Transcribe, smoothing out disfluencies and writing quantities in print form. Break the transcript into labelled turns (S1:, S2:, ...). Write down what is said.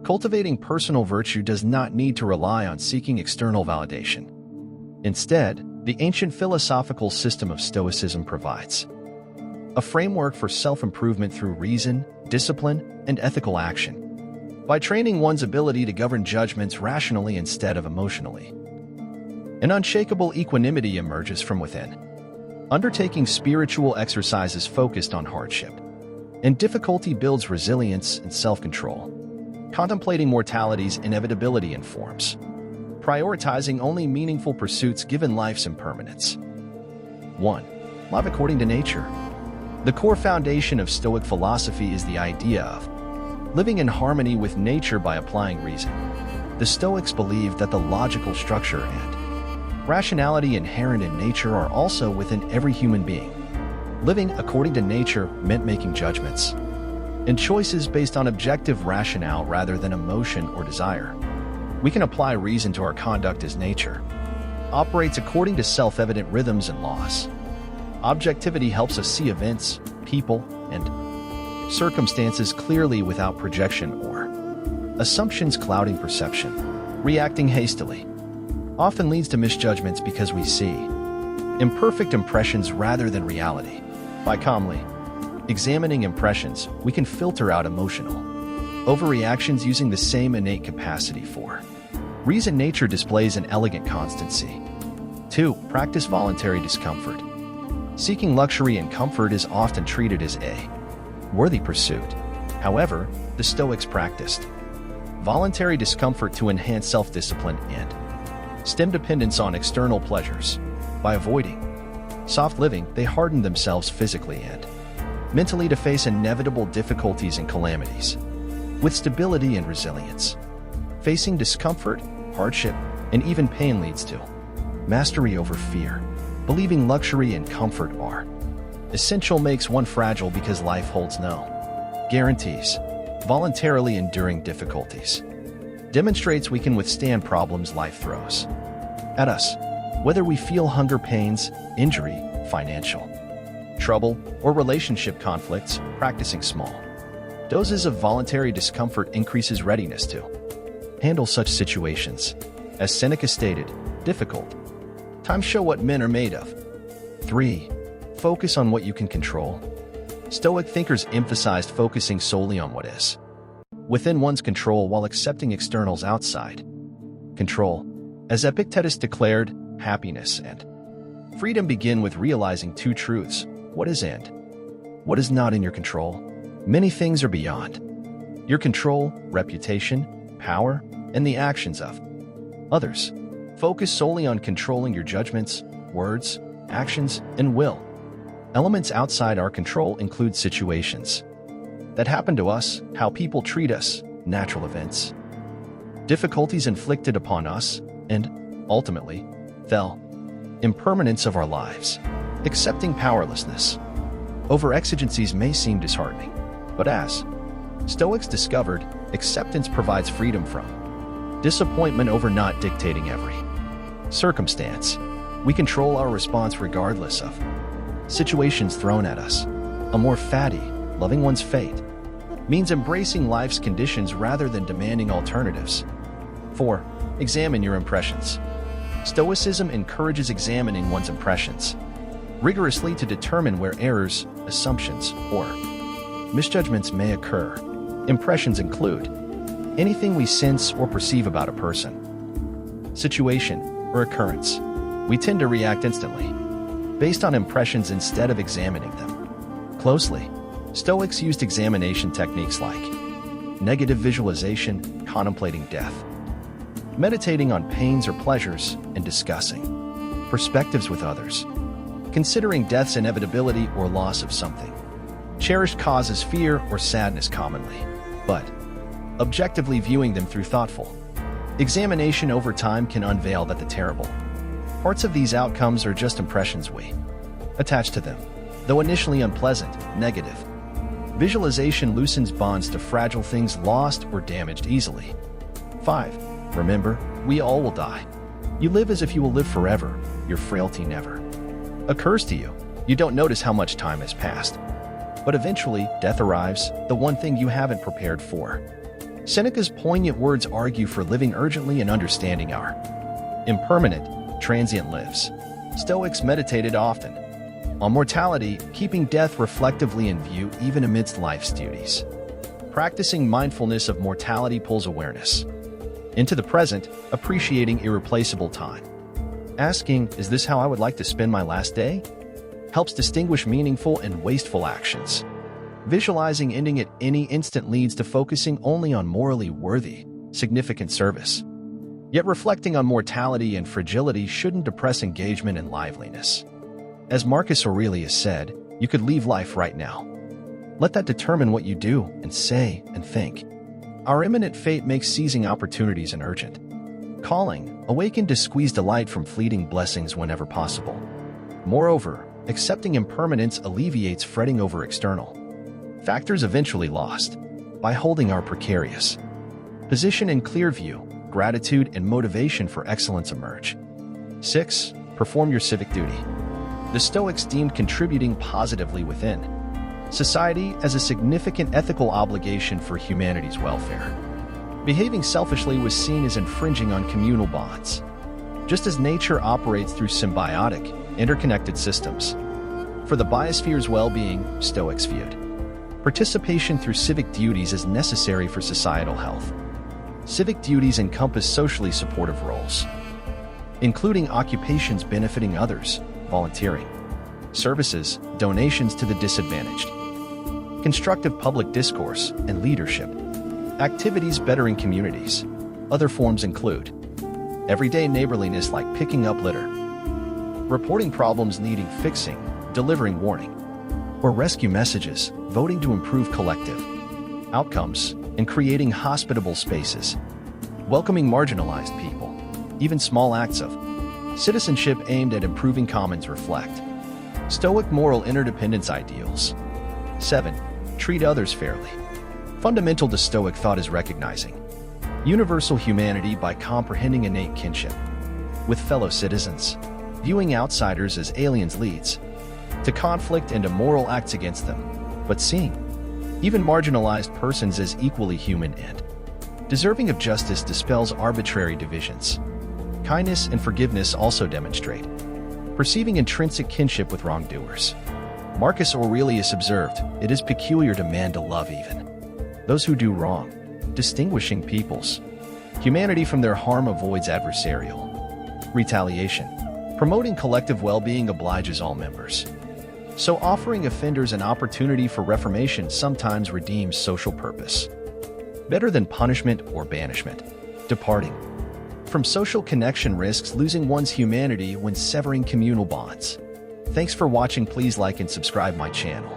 S1: Cultivating personal virtue does not need to rely on seeking external validation. Instead, the ancient philosophical system of Stoicism provides a framework for self-improvement through reason, discipline, and ethical action, by training one's ability to govern judgments rationally instead of emotionally. An unshakable equanimity emerges from within. Undertaking spiritual exercises focused on hardship and difficulty builds resilience and self-control. Contemplating mortality's inevitability informs prioritizing only meaningful pursuits given life's impermanence. 1. Live according to nature. The core foundation of Stoic philosophy is the idea of living in harmony with nature by applying reason. The Stoics believed that the logical structure and rationality inherent in nature are also within every human being. Living according to nature meant making judgments and choices based on objective rationale rather than emotion or desire. We can apply reason to our conduct as nature operates according to self-evident rhythms and laws. Objectivity helps us see events, people, and circumstances clearly without projection or assumptions clouding perception. Reacting hastily often leads to misjudgments because we see imperfect impressions rather than reality. By calmly examining impressions, we can filter out emotional overreactions using the same innate capacity for reason. Nature displays an elegant constancy. 2. Practice voluntary discomfort. Seeking luxury and comfort is often treated as a worthy pursuit. However, the Stoics practiced voluntary discomfort to enhance self-discipline and stem dependence on external pleasures. By avoiding soft living, they hardened themselves physically and mentally to face inevitable difficulties and calamities with stability and resilience. Facing discomfort, hardship, and even pain leads to mastery over fear. Believing luxury and comfort are essential makes one fragile because life holds no guarantees. Voluntarily enduring difficulties demonstrates we can withstand problems life throws at us, whether we feel hunger pains, injury, financial trouble, or relationship conflicts. Practicing small doses of voluntary discomfort increases readiness to handle such situations. As Seneca stated, difficult times show what men are made of. 3. Focus on what you can control. Stoic thinkers emphasized focusing solely on what is within one's control while accepting externals outside control. As Epictetus declared, happiness and freedom begin with realizing two truths: what is and what is not in your control. Many things are beyond your control: reputation, power, and the actions of others. Focus solely on controlling your judgments, words, actions, and will. Elements outside our control include situations that happen to us, how people treat us, natural events, difficulties inflicted upon us, and, ultimately, the impermanence of our lives. Accepting powerlessness over exigencies may seem disheartening, but as Stoics discovered, acceptance provides freedom from disappointment over not dictating every circumstance. We control our response regardless of situations thrown at us. A more fatty, loving one's fate means embracing life's conditions rather than demanding alternatives. 4. Examine your impressions. Stoicism encourages examining one's impressions rigorously to determine where errors, assumptions, or misjudgments may occur. Impressions include anything we sense or perceive about a person, situation, or occurrence. We tend to react instantly based on impressions instead of examining them closely. Stoics used examination techniques like negative visualization, contemplating death, meditating on pains or pleasures, and discussing perspectives with others. Considering death's inevitability or loss of something cherished causes fear or sadness commonly, but objectively viewing them through thoughtful examination over time can unveil that the terrible parts of these outcomes are just impressions we attach to them. Though initially unpleasant, negative visualization loosens bonds to fragile things lost or damaged easily. 5. Remember, we all will die. You live as if you will live forever. Your frailty never occurs to you. You don't notice how much time has passed. But eventually, death arrives, the one thing you haven't prepared for. Seneca's poignant words argue for living urgently and understanding our impermanent, transient lives. Stoics meditated often on mortality, keeping death reflectively in view even amidst life's duties. Practicing mindfulness of mortality pulls awareness into the present, appreciating irreplaceable time. Asking, "Is this how I would like to spend my last day?" helps distinguish meaningful and wasteful actions. Visualizing ending at any instant leads to focusing only on morally worthy, significant service. Yet reflecting on mortality and fragility shouldn't depress engagement and liveliness. As Marcus Aurelius said, "You could leave life right now. Let that determine what you do and say and think." Our imminent fate makes seizing opportunities an urgent calling, awakened to squeeze delight from fleeting blessings whenever possible. Moreover, accepting impermanence alleviates fretting over external factors eventually lost. By holding our precarious position in clear view, gratitude and motivation for excellence emerge. 6. Perform your civic duty. The Stoics deemed contributing positively within society as a significant ethical obligation for humanity's welfare. Behaving selfishly was seen as infringing on communal bonds. Just as nature operates through symbiotic, interconnected systems, for the biosphere's well-being, Stoics viewed participation through civic duties as necessary for societal health. Civic duties encompass socially supportive roles, including occupations benefiting others, volunteering, services, donations to the disadvantaged, constructive public discourse, and leadership, activities bettering communities. Other forms include everyday neighborliness like picking up litter, reporting problems needing fixing, delivering warning or rescue messages, voting to improve collective outcomes, and creating hospitable spaces, welcoming marginalized people. Even small acts of citizenship aimed at improving commons reflect Stoic moral interdependence ideals. 7. Treat others fairly. Fundamental to Stoic thought is recognizing universal humanity by comprehending innate kinship with fellow citizens. Viewing outsiders as aliens leads to conflict and immoral acts against them, but seeing even marginalized persons as equally human and deserving of justice dispels arbitrary divisions. Kindness and forgiveness also demonstrate perceiving intrinsic kinship with wrongdoers. Marcus Aurelius observed, "It is peculiar to man to love even those who do wrong." Distinguishing people's humanity from their harm avoids adversarial retaliation. Promoting collective well-being obliges all members. So offering offenders an opportunity for reformation sometimes redeems social purpose. Better than punishment or banishment. Departing from social connection risks losing one's humanity when severing communal bonds. Thanks for watching. Please like and subscribe my channel.